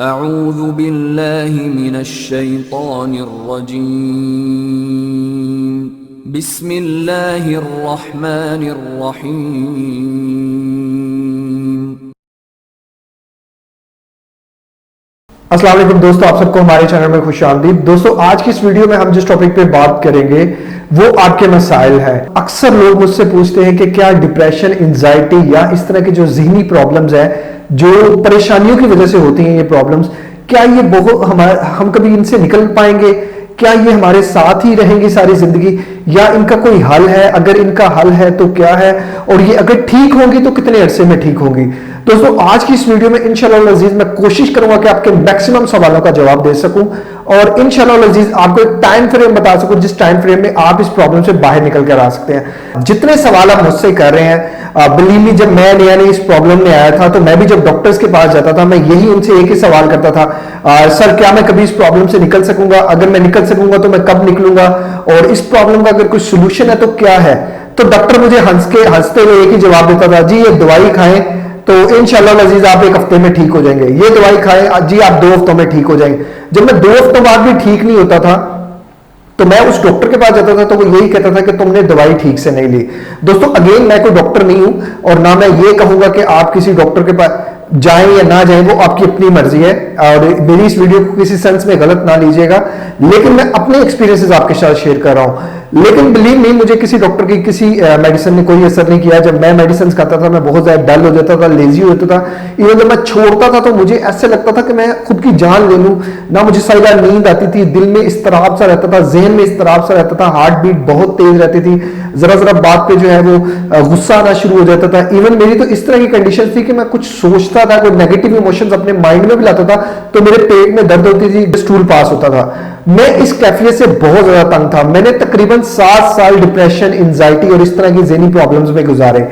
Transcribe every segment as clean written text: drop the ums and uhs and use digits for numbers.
अऊज़ु बिल्लाहि मिनश्शैतानिर्रजीम। बिस्मिल्लाहिर्रहमानिर्रहीम। अस्सलाम वालेकुम दोस्तों, आप सबको हमारे चैनल में खुशामदीद। दोस्तों, आज की इस वीडियो में हम जिस टॉपिक पे बात करेंगे वो आपके मसाइल है। अक्सर लोग मुझसे पूछते हैं कि क्या डिप्रेशन, एंजाइटी या इस तरह की जो ज़हनी प्रॉब्लम्स है, जो परेशानियों की वजह से होती हैं ये प्रॉब्लम्स, क्या ये बहुत हम कभी इनसे निकल पाएंगे? क्या ये हमारे साथ ही रहेंगी सारी जिंदगी, या इनका कोई हल है? अगर इनका हल है तो क्या है, और ये अगर ठीक होंगी तो कितने अरसे में ठीक होंगी? दोस्तों, आज की इस वीडियो में इंशाअल्लाह अज़ीज मैं कोशिश करूंगा कि आपके मैक्सिमम सवालों का जवाब दे सकूं और इंशाअल्लाह अज़ीज आपको एक टाइम फ्रेम बता सकूं जिस टाइम फ्रेम में आप इस प्रॉब्लम से बाहर निकल कर आ सकते हैं। जितने सवाल आप मुझसे कर रहे हैं, बिलीव मी, जब मैं नया इस प्रॉब्लम में आया था तो मैं भी जब डॉक्टर्स के पास जाता था, मैं यही उनसे एक ही सवाल करता था, सर क्या मैं कभी इस प्रॉब्लम से निकल सकूंगा? अगर मैं निकल सकूंगा तो मैं कब निकलूंगा? और इस प्रॉब्लम का अगर कोई सोल्यूशन है तो क्या है? तो डॉक्टर मुझे हंसते हुए एक ही जवाब देता था, जी ये दवाई खाएं तो इंशाअल्लाह अजीज आप एक हफ्ते में ठीक हो जाएंगे। ये दवाई खाएं जी, आप 2 हफ्तों में ठीक हो जाएंगे। जब मैं 2 हफ्तों बाद भी ठीक नहीं होता था तो मैं उस डॉक्टर के पास जाता था तो वो यही कहता था कि तुमने दवाई ठीक से नहीं ली। दोस्तों, अगेन मैं कोई डॉक्टर नहीं हूं और ना मैं ये कहूंगा कि आप किसी डॉक्टर के पास जाएं या ना जाएं, वो आपकी अपनी मर्जी है और मेरी इस वीडियो को किसी सेंस में गलत ना लीजिएगा, लेकिन मैं अपने एक्सपीरियंसेस आपके साथ शेयर कर रहा हूं। लेकिन बिलीव नहीं, मुझे किसी डॉक्टर की किसी मेडिसिन ने कोई असर नहीं किया। जब मैं मेडिसिन खाता था मैं बहुत ज्यादा डल हो जाता था, लेजी हो जाता था। इवन जब मैं छोड़ता था तो मुझे ऐसे लगता था कि मैं खुद की जान ले लूं ना। मुझे सही बार नींद आती थी, दिल में इस्तराब सा रहता था, जहन में इस्तराब सा रहता था, हार्ट बीट बहुत तेज रहती थी, जरा जरा बात पे जो है वो गुस्सा आना शुरू हो जाता था। इवन मेरी तो इस तरह की कंडीशन थी कि मैं कुछ सोचता था, कोई नेगेटिव इमोशंस अपने माइंड में भी लाता था तो मेरे पेट में दर्द होती थी, स्टूल पास होता था। मैं इस कैफियत से बहुत ज्यादा तंग था। मैंने तकरीबन 7 साल डिप्रेशन, एंजाइटी और इस तरह की ज़हनी प्रॉब्लम्स में गुजारे।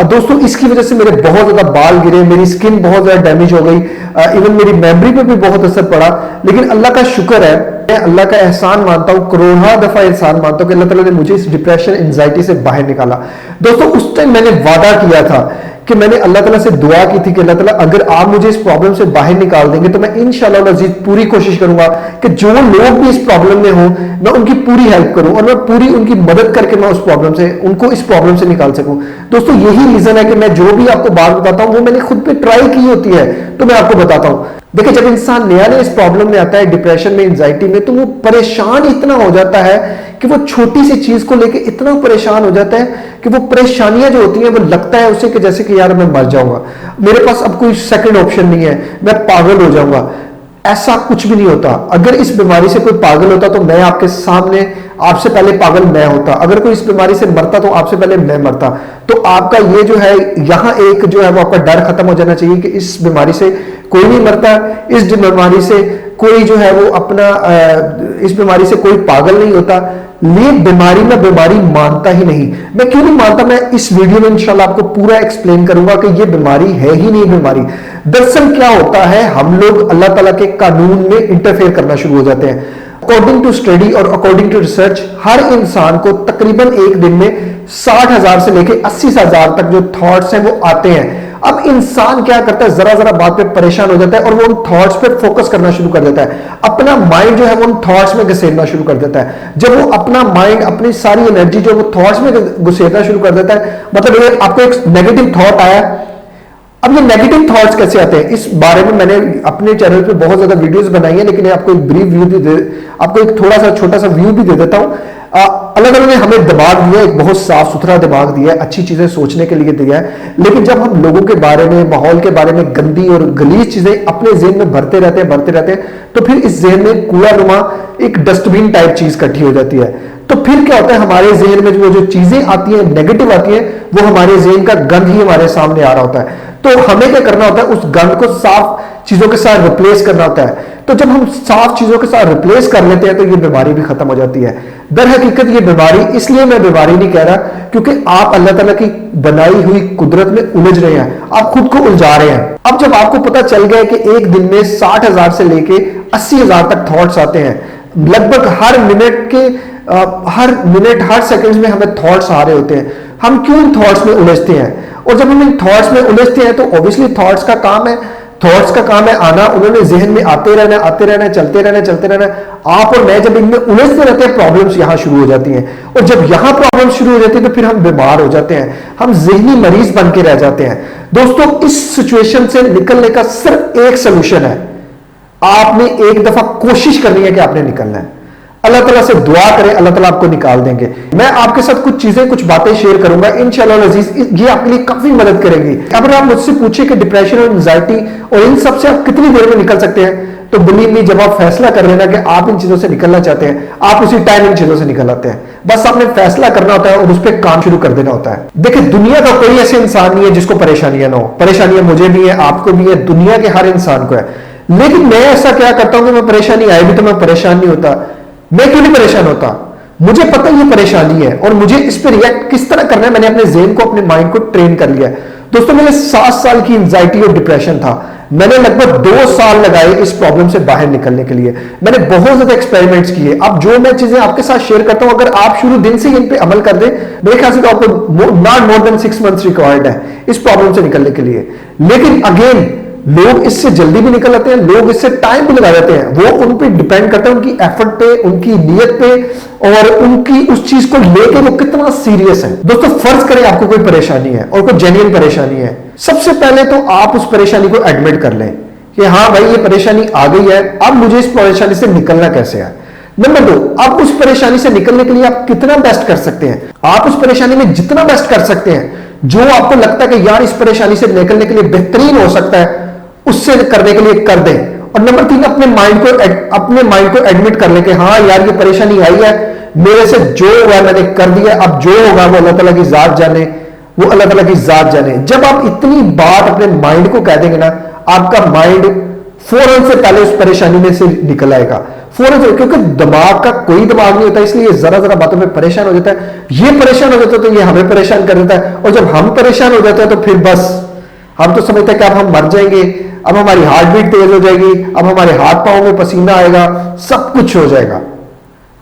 दोस्तों, इसकी वजह से मेरे बहुत ज्यादा बाल गिरे, मेरी स्किन बहुत ज्यादा डैमेज हो गई, इवन मेरी मेमोरी पे भी बहुत असर पड़ा। लेकिन अल्लाह का शुक्र है, मैं अल्लाह का एहसान मानता हूं, करोड़ों दफा एहसान मानता हूं कि अल्लाह ताला ने मुझे इस डिप्रेशन, एंजाइटी से बाहर निकाला। दोस्तों, उस टाइम मैंने वादा किया था कि मैंने अल्लाह ताला से दुआ की थी कि अल्लाह ताला अगर आप मुझे इस प्रॉब्लम से बाहर निकाल देंगे तो मैं इंशाअल्लाह अज़ीज पूरी कोशिश करूंगा कि जो लोग भी इस प्रॉब्लम में हो मैं उनकी पूरी हेल्प करूं और मैं पूरी उनकी मदद करके मैं उनको इस प्रॉब्लम से निकाल सकूं। दोस्तों, यही रीजन है कि मैं जो भी आपको बात बताता हूं वो मैंने खुद पे ट्राई की होती है तो मैं आपको बताता हूं। देखिए, जब इंसान नया इस प्रॉब्लम में आता है, डिप्रेशन में, एंजाइटी में, तो वो परेशान इतना हो जाता है कि वो छोटी सी चीज को लेके इतना परेशान हो जाता है कि वो परेशानियां जो होती हैं वो लगता है उसे कि जैसे कि यार मैं मर जाऊंगा, मेरे पास अब कोई सेकंड ऑप्शन नहीं है, मैं पागल हो जाऊंगा। ऐसा कुछ भी नहीं होता। अगर इस बीमारी से कोई पागल होता तो मैं आपके सामने, आपसे पहले पागल मैं होता। अगर कोई इस बीमारी से मरता तो आपसे पहले मैं मरता। तो आपका ये जो है यहां एक जो है वो आपका डर खत्म हो जाना चाहिए कि इस बीमारी से कोई नहीं मरता, इस बीमारी से कोई जो है वो अपना इस बीमारी से कोई पागल नहीं होता। ये बीमारी मैं बीमारी मानता ही नहीं। मैं क्यों नहीं मानता, मैं इस वीडियो में इंशाल्लाह आपको पूरा एक्सप्लेन करूंगा कि ये बीमारी है ही नहीं बीमारी। दरअसल क्या होता है, हम लोग अल्लाह ताला के कानून में इंटरफेयर करना शुरू हो जाते हैं। अकॉर्डिंग टू स्टडी और अकॉर्डिंग टू रिसर्च, हर इंसान को तकरीबन एक दिन में 60,000 से लेकर 80,000 तक जो थॉट्स हैं वो आते हैं। अब इंसान क्या करता है, जरा जरा बात पे परेशान हो जाता है और वो उन थॉट्स पे फोकस करना शुरू कर देता है। अपना माइंड जो है वो उन थॉट्स में घसेरना शुरू कर देता है। जब वो अपना माइंड, अपनी सारी एनर्जी जो वो थॉट्स में घसेरना शुरू कर देता है, मतलब आपको एक नेगेटिव थॉट आया। अब ये नेगेटिव थॉट्स कैसे आते हैं, इस बारे में मैंने अपने चैनल पे बहुत ज्यादा वीडियोस बनाई है, लेकिन आपको एक ब्रीफ व्यू भी आपको एक थोड़ा सा छोटा सा व्यू भी दे देता हूं। अल्लाह ताला ने हमें दिमाग दिया, एक बहुत साफ सुथरा दिमाग दिया है, अच्छी चीजें सोचने के लिए दिया है। लेकिन जब हम लोगों के बारे में, माहौल के बारे में गंदी और गलीज चीजें अपने ज़हन में भरते रहते हैं तो फिर इस ज़हन में कूड़ा नुमा एक डस्टबिन टाइप चीज इकट्ठी हो जाती है। तो फिर क्या होता है, हमारे ज़हन में जो चीजें आती हैं, नेगेटिव आती हैं, वो हमारे ज़हन का गंद ही हमारे सामने आ रहा होता है। तो हमें क्या करना होता है, उस गंद को साफ चीजों के साथ रिप्लेस करना होता है। तो जब हम साफ चीजों के साथ रिप्लेस कर लेते हैं तो ये बीमारी भी खत्म हो जाती है। दर हकीकत ये बीमारी, इसलिए मैं बीमारी नहीं कह रहा क्योंकि आप अल्लाह ताला की बनाई हुई कुदरत में उलझ रहे हैं, आप खुद को उलझा रहे हैं। अब जब आपको पता चल गया कि एक दिन में 60,000 से लेके 80,000 तक थॉट्स आते हैं, लगभग हर मिनट हर सेकंड में हमें थॉट्स आ रहे होते हैं, हम क्यों इन थॉट्स में उलझते हैं? और जब हम इन थॉट्स में उलझते हैं तो ऑब्वियसली थॉट्स का काम है थॉट्स का काम है आना, उन्होंने जहन में आते रहना, चलते रहना। आप और मैं जब इनमें उलझते रहते हैं, प्रॉब्लम्स यहां शुरू हो जाती हैं। और जब यहां प्रॉब्लम शुरू हो जाती है तो फिर हम बीमार हो जाते हैं, हम जहनी मरीज बन के रह जाते हैं। दोस्तों, इस सिचुएशन से निकलने का सिर्फ एक सोल्यूशन है। आपने एक दफा कोशिश करनी है कि आपने निकलना है। अल्लाह ताला से दुआ करें, अल्लाह ताला आपको निकाल देंगे। मैं आपके साथ कुछ चीजें, कुछ बातें शेयर करूंगा इंशाअल्लाह अजीज, ये आपके लिए काफी मदद करेंगी। अगर आप मुझसे पूछे कि डिप्रेशन और एंजाइटी और इन सब से आप कितनी देर में निकल सकते हैं, तो बिलीव मी, जब आप फैसला कर रहे हैं ना कि आप इन चीजों से निकलना चाहते हैं, आप उसी टाइम इन चीजों से निकल आते हैं। बस आपने फैसला करना होता है और उस पर काम शुरू कर देना होता है। देखिए, दुनिया का कोई ऐसे इंसान नहीं है जिसको परेशानियां ना हो। परेशानियां मुझे भी है, आपको भी है, दुनिया के हर इंसान को है। लेकिन मैं ऐसा क्या करता हूं कि मैं परेशानी आई भी तो मैं परेशान नहीं होता। मैं क्यों नहीं परेशान होता? मुझे पता ये परेशानी है और मुझे इस पर रिएक्ट किस तरह करना है। मैंने अपने ज़हन को, अपने माइंड को ट्रेन कर लिया है। दोस्तों, मेरे 7 साल की एंजाइटी और डिप्रेशन था। मैंने लगभग 2 साल लगाए इस प्रॉब्लम से बाहर निकलने के लिए। मैंने बहुत ज्यादा एक्सपेरिमेंट्स किए। अब जो मैं चीजें आपके साथ शेयर करता हूं, अगर आप शुरू दिन से इन पे अमल कर दें, मेरे ख्याल से तो आपको not more than 6 months required है इस प्रॉब्लम से निकलने के लिए। लेकिन अगेन, लोग इससे जल्दी भी निकल आते हैं, लोग इससे टाइम भी लगा देते हैं। वो उन पे डिपेंड करता है, उनकी एफर्ट पे, उनकी नीयत पे और उनकी उस चीज को लेके वो कितना सीरियस है। दोस्तों, फर्ज करें आपको कोई परेशानी है और कोई जेन्युइन परेशानी है। सबसे पहले तो आप उस परेशानी को एडमिट कर लें कि हाँ भाई, ये परेशानी आ गई है, अब मुझे इस परेशानी से निकलना कैसे है। नंबर 2, आप उस परेशानी से निकलने के लिए आप कितना बेस्ट कर सकते हैं। आप उस परेशानी में जितना बेस्ट कर सकते हैं, जो आपको लगता है कि यार इस परेशानी से निकलने के लिए बेहतरीन हो सकता है, उससे करने के लिए कर दें। और नंबर 3, अपने माइंड को एडमिट कर लें कि हाँ यार, ये परेशानी आई है, मेरे से जो हुआ मैंने कर दिया, अब जो होगा वो अल्लाह ताला की जात जाने, वो अल्लाह ताला की जात जाने। जब आप इतनी बात अपने माइंड को कह देंगे ना, आपका माइंड फौरन से पहले उस परेशानी में से निकल आएगा, फौरन से। क्योंकि दिमाग का कोई दिमाग नहीं होता, इसलिए जरा जरा बातों में परेशान हो जाता है। ये परेशान हो जाता है तो ये हमें परेशान कर देता है, और जब हम परेशान हो जाते हैं तो फिर बस हम तो समझते हैं कि अब हम मर जाएंगे, अब हमारी हार्ट बीट तेज हो जाएगी, अब हमारे हाथ पांव में पसीना आएगा, सब कुछ हो जाएगा।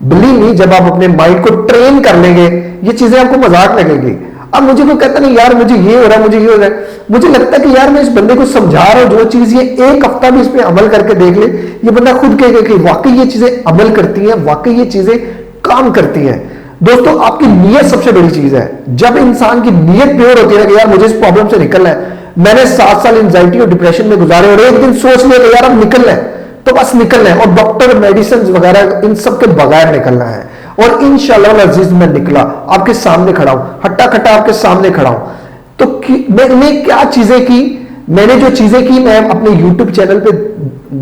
बिलीव मी, जब आप अपने माइंड को ट्रेन कर लेंगे, ये चीजें आपको मजाक लगेगी। अब मुझे कोई कहता नहीं यार मुझे ये हो रहा है, मुझे ये हो रहा है, मुझे लगता है कि यार मैं इस बंदे को समझा रहा हूं जो चीज, ये 1 हफ्ता भी इस पे अमल करके देख ले, ये बंदा खुद कहेगा कि वाकई ये चीजें अमल करती हैं, वाकई ये चीजें काम करती हैं। दोस्तों, आपकी नीयत सबसे बड़ी चीज है। जब इंसान की नीयत प्योर होती है कि यार मुझे इस प्रॉब्लम से निकलना है, मैंने 7 साल एंजाइटी और डिप्रेशन में गुजारे और एक दिन सोच लिया कि यार अब निकलना है, तो बस निकलना है, और डॉक्टर, मेडिसिन वगैरह इन सब के बगैर निकलना है। और इंशाअल्लाह अजीज मैं निकला, आपके सामने खड़ा हूं, हट्टा खट्टा आपके सामने खड़ा हूं। तो मैंने क्या चीजें की, मैंने जो चीजें की मैं अपने यूट्यूब चैनल पे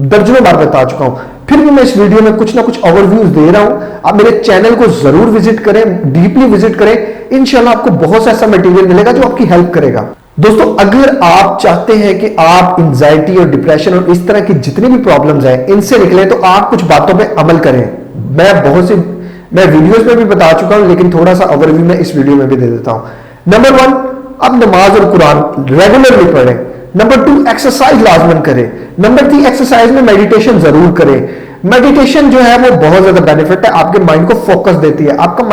दर्जनों बार बता चुका हूं। फिर भी मैं इस वीडियो में कुछ ना कुछ ओवरव्यूज दे रहा हूं। आप मेरे चैनल को जरूर विजिट करें, डीपली विजिट करें, इंशाल्लाह आपको बहुत सा ऐसा मटेरियल मिलेगा जो आपकी हेल्प करेगा। दोस्तों, अगर आप चाहते हैं कि आप एंजाइटी और डिप्रेशन और इस तरह की जितनी भी प्रॉब्लम्स हैं इनसे निकले, तो आप कुछ बातों पे अमल करें। मैं वीडियोस में भी बता चुका हूं, लेकिन थोड़ा सा ओवरव्यू मैं इस वीडियो में भी दे देता हूं। नंबर 1, आप नमाज और कुरान रेगुलरली पढ़ें। नंबर 2, एक्सरसाइज लाजमन करें। नंबर 3, एक्सरसाइज में मेडिटेशन जरूर करें। मेडिटेशन जो है वो बहुत ज्यादा बेनिफिट है, आपके माइंड को फोकस देती है। आपका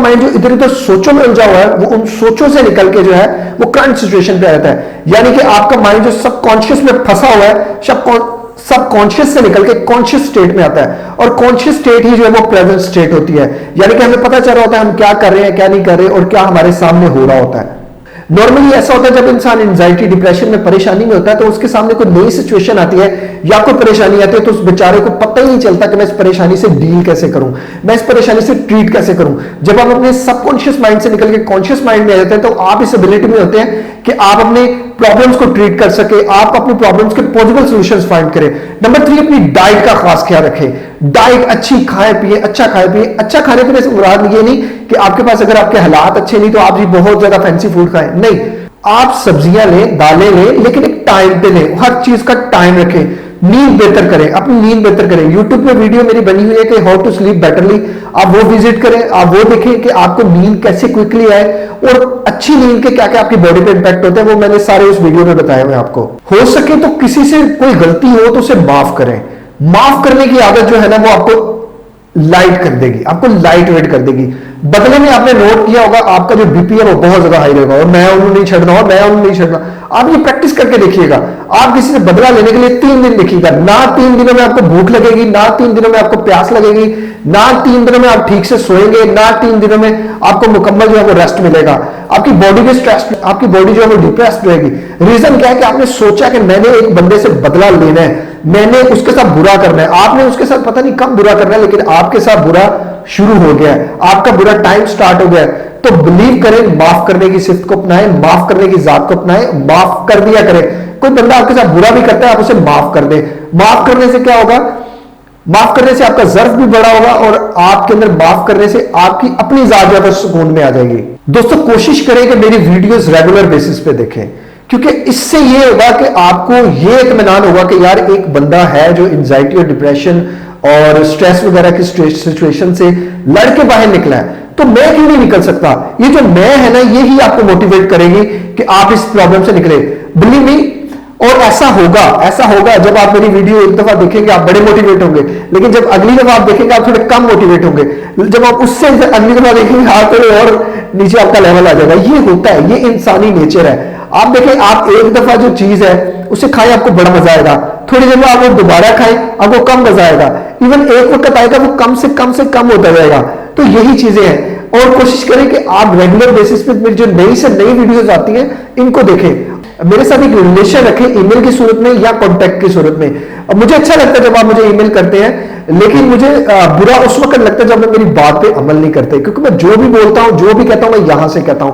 माइंड जो इधर उधर सोचों में उलझा हुआ है, वो उन सोचों से निकल के जो है वो करंट सिचुएशन पे रहता है। यानी कि आपका माइंड जो सबकॉन्शियस में फंसा हुआ है, सबकॉन्शियस से निकल के कॉन्शियस स्टेट में आता है, और कॉन्शियस स्टेट ही जो है वो प्रेजेंट स्टेट होती है। यानी कि हमें पता चल रहा होता है हम क्या कर रहे हैं, क्या नहीं कर रहे, और क्या हमारे सामने हो रहा होता है। नॉर्मली ऐसा होता है जब इंसान एंजाइटी डिप्रेशन में परेशानी में होता है, तो उसके सामने कोई नई सिचुएशन आती है या कोई परेशानी आती है, तो उस बेचारे को पता ही नहीं चलता कि मैं इस परेशानी से डील कैसे करूं, मैं इस परेशानी से ट्रीट कैसे करूं। जब आप अपने सबकॉन्शियस माइंड से निकल के कॉन्शियस माइंड में आ जाते हैं, तो आप इस एबिलिटी में होते हैं कि आप अपने प्रॉब्लम्स को ट्रीट कर सके, आप अपनी प्रॉब्लम्स के पॉसिबल सॉल्यूशंस फाइंड करें। नंबर 3, अपनी डाइट का खास ख्याल रखें। डाइट अच्छी खाए पिए, अच्छा खाए पिए। अच्छा खाने पीने से मुराद ये नहीं कि आपके पास अगर आपके हालात अच्छे नहीं तो आप जी बहुत ज्यादा फैंसी फूड खाएं, नहीं। आप सब्जियां लें, दालें लें, लेकिन एक टाइम पे लें। हर चीज का टाइम रखें। नींद बेहतर करें, अपनी नींद बेहतर करें। यूट्यूब पे वीडियो मेरी बनी हुई है कि हाउ टू स्लीप बेटरली, आप वो विजिट करें, आप वो देखें कि आपको नींद कैसे क्विकली आए, और अच्छी नींद के क्या क्या आपकी बॉडी पे इंपैक्ट होते हैं, वो मैंने सारे उस वीडियो में बताए हुए आपको। हो सके तो किसी से कोई गलती हो तो उसे माफ करें। माफ करने की आदत जो है ना वो आपको लाइट कर देगी, आपको लाइट वेट कर देगी। बदले में आपने नोट किया होगा आपका जो बीपी है वो बहुत ज्यादा हाई रहेगा, और मैं उन्हें नहीं छड़ना, और मैं उन्हें नहीं छड़ना। आप ये प्रैक्टिस करके देखिएगा। आप किसी से बदला लेने के लिए 3 दिन देखिएगा, ना 3 दिनों में आपको भूख लगेगी, ना 3 दिनों में आपको प्यास लगेगी, ना 3 दिनों में आप ठीक से सोएंगे, ना 3 दिनों में आपको मुकम्मल जो है वो रेस्ट मिलेगा। आपकी बॉडी के स्ट्रेस, आपकी बॉडी जो है वो डिप्रेस्ड रहेगी। रीजन क्या है कि आपने सोचा कि मैंने एक बंदे से बदला लेना है, मैंने उसके साथ बुरा करना है। आपने उसके साथ पता नहीं कब बुरा करना है, लेकिन आपके साथ बुरा शुरू हो गया है, आपका बुरा टाइम स्टार्ट हो गया है। तो बिलीव करें, माफ करने की सिफ्त को अपनाएं, माफ करने की जात को अपनाएं, माफ कर दिया करें। कोई बंदा आपके साथ बुरा भी करता है, आप उसे माफ कर दें। माफ करने से क्या होगा? माफ करने से आपका ज़र्फ भी बड़ा होगा और आपके अंदर माफ करने से आपकी अपनी जात जो है सुकून में आ जाएगी। दोस्तों कोशिश करें कि मेरी वीडियोस रेगुलर बेसिस पे देखें, क्योंकि इससे यह होगा कि आपको यह इत्मीनान होगा कि यार एक बंदा है जो एंजाइटी और डिप्रेशन और स्ट्रेस वगैरह की सिचुएशन से लड़के बाहर निकला है, तो मैं क्यों नहीं निकल सकता? ये जो मैं है ना, ये ही आपको मोटिवेट करेगी कि आप इस प्रॉब्लम से निकले। बिलीव मी, और ऐसा होगा जब आप मेरी वीडियो एक दफा देखेंगे आप बड़े मोटिवेट होंगे, लेकिन जब अगली दफा आप देखेंगे आप थोड़े कम मोटिवेट होंगे। जब आप उससे अगली दफा देखेंगे आप थोड़े और नीचे आपका लेवल आ जाएगा। ये होता है, ये इंसानी नेचर है। आप देखें, आप एक दफा जो चीज है उसे खाएं, आपको बड़ा मजा आएगा। थोड़ी देर में आप वो दोबारा खाएं, आपको कम मजा आएगा। इवन एक वक्त आएगा वो कम से कम होता जाएगा। तो यही चीजें हैं, और कोशिश करें कि आप रेगुलर बेसिस पे मेरी जो नई से नई वीडियोस आती हैं इनको देखें। मेरे साथ एक रिलेशन रखें, ईमेल की सूरत में या कॉन्टैक्ट की सूरत में। अब मुझे अच्छा लगता है जब आप मुझे ईमेल करते हैं, लेकिन मुझे बुरा उस वक्त लगता है जब आप मेरी बात पे अमल नहीं करते, क्योंकि मैं जो भी बोलता हूं, जो भी कहता हूं, मैं यहां से कहता हूं।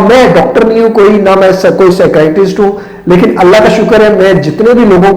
मैं डॉक्टर नहीं हूं कोई, ना मैं कोई साइकियाट्रिस्ट हूं, लेकिन अल्लाह का शुक्र है मैं जितने भी लोगों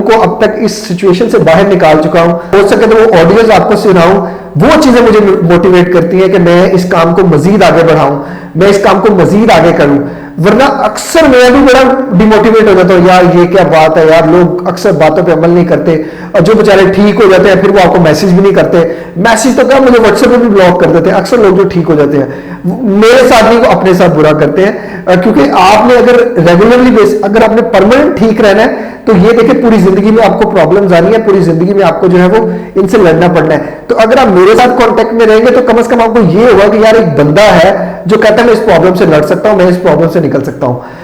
को अब तक इस सिचुएशन से बाहर निकाल चुका हूं। हो सके तो वो ऑडियोज आपको सुनाऊं, वो चीजें मुझे मोटिवेट करती हैं कि मैं इस काम को मजीद आगे बढ़ाऊं, मैं इस काम को मजीद आगे करूं। वरना अक्सर मैं भी बड़ा डिमोटिवेट हो जाता हूं, यार ये क्या बात है यार, लोग अक्सर बातों पे अमल नहीं करते, और जो बेचारे ठीक हो जाते हैं फिर वो आपको मैसेज भी नहीं करते। मैसेज तो क्या, मुझे व्हाट्सएप पे भी ब्लॉक कर देते हैं अक्सर लोग जो ठीक हो जाते हैं। मेरे साथ नहीं, वो अपने साथ बुरा करते हैं, क्योंकि आपने अगर रेगुलरली बेस, अगर आपने परमानेंट ठीक रहना है तो ये देखिए पूरी जिंदगी में आपको प्रॉब्लम्स आ रही है, पूरी जिंदगी में आपको जो है वो इनसे लड़ना पड़ना है। तो अगर आप मेरे साथ कांटेक्ट में रहेंगे तो कम से कम आपको ये होगा कि यार एक बंदा है जो कहता है मैं इस प्रॉब्लम से लड़ सकता हूं, मैं इस प्रॉब्लम से निकल सकता हूं।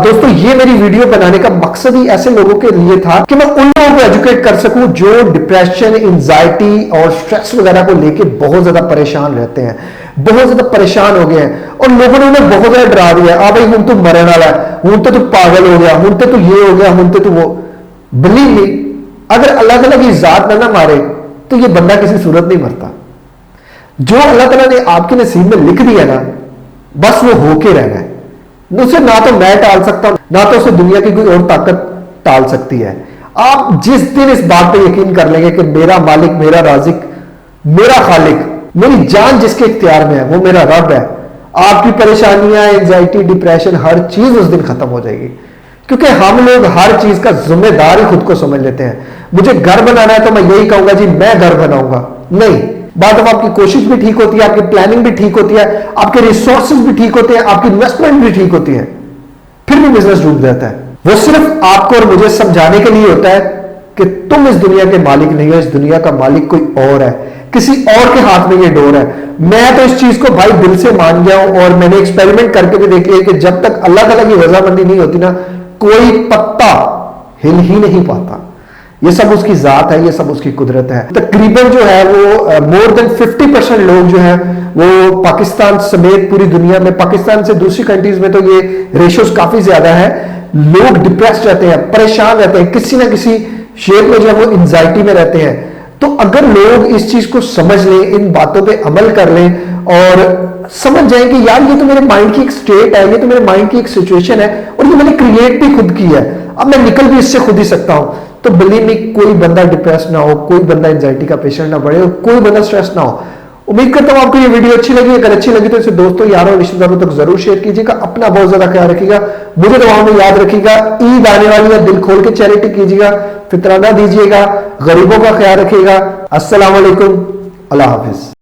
दोस्तों ये मेरी वीडियो बनाने का मकसद ही ऐसे लोगों के लिए था कि मैं उन लोगों को एजुकेट कर सकूं जो डिप्रेशन, एंजाइटी और स्ट्रेस वगैरह को लेके बहुत ज्यादा परेशान रहते हैं, बहुत ज्यादा परेशान हो गए हैं, और लोगों ने उन्हें बहुत ज्यादा डरा दिया। भाई हूं तो मरने वाला है, हूं तो तू पागल हो गया, हूं तो तू ये हो गया, हूं तो तू वो। बिलीव मी, अगर अल्लाह ताला की जात ना मारे तो ये बंदा किसी सूरत नहीं मरता। जो अल्लाह ताला ने आपके नसीब में लिख दिया ना, बस वो होके रहना है। उसे ना तो मैं टाल सकता हूं, ना तो उसे दुनिया की कोई और ताकत टाल सकती है। आप जिस दिन इस बात पे यकीन कर लेंगे कि मेरा मालिक, मेरा राजिक, मेरा खालिक, मेरी जान जिसके इख्तियार में है वो मेरा रब है, आपकी परेशानियां, एंजाइटी, डिप्रेशन, हर चीज उस दिन खत्म हो जाएगी। क्योंकि हम लोग हर चीज का जिम्मेदार ही खुद को समझ लेते हैं। मुझे घर बनाना है तो मैं यही कहूंगा जी मैं घर बनाऊंगा, नहीं। बाद में आपकी कोशिश भी ठीक होती है, आपकी प्लानिंग भी ठीक होती है, आपके रिसोर्सेज भी ठीक होते हैं, आपकी इन्वेस्टमेंट भी ठीक होती है, फिर भी बिजनेस डूब जाता है। वो सिर्फ आपको और मुझे समझाने के लिए होता है कि तुम इस दुनिया के मालिक नहीं हो, इस दुनिया का मालिक कोई और है, किसी और के हाथ में ये डोर है। मैं तो इस चीज को भाई दिल से मान गया हूं, और मैंने एक्सपेरिमेंट करके भी देख लिया कि जब तक अल्लाह ताला की रजामंदी नहीं होती ना, कोई पत्ता हिल ही नहीं पाता। ये सब उसकी जात है, ये सब उसकी कुदरत है। तकरीबन जो है वो मोर देन 50% लोग जो है वो पाकिस्तान समेत पूरी दुनिया में, पाकिस्तान से दूसरी कंट्रीज में तो ये रेशियोज काफी ज्यादा है, लोग डिप्रेस्ड रहते हैं, परेशान रहते हैं, किसी ना किसी शेप में जो है वो एंजाइटी में रहते हैं। तो अगर लोग इस चीज को समझ लें, इन बातों पे अमल कर लें और समझ जाएं कि यार ये तो मेरे माइंड की एक स्टेट है, ये तो मेरे माइंड की एक सिचुएशन है, और ये मैंने क्रिएट भी खुद की है, अब मैं निकल भी इससे खुद ही सकता हूं, तो बिलीव मी कोई बंदा डिप्रेस ना हो, कोई बंदा एंजाइटी का पेशेंट ना बढ़े, और कोई बंदा स्ट्रेस ना हो। उम्मीद करता हूं आपको ये वीडियो अच्छी लगी। अगर अच्छी लगी तो इसे दोस्तों, यारों और रिश्तेदारों तक जरूर शेयर कीजिएगा। अपना बहुत ज्यादा ख्याल रखिएगा, मुझे दुआओं में याद रखिएगा। ईद आने वाली है, दिल खोल के चैरिटी कीजिएगा, फितराना दीजिएगा, गरीबों का ख्याल रखिएगा। अस्सलाम वालेकुम, अल्लाह हाफिज।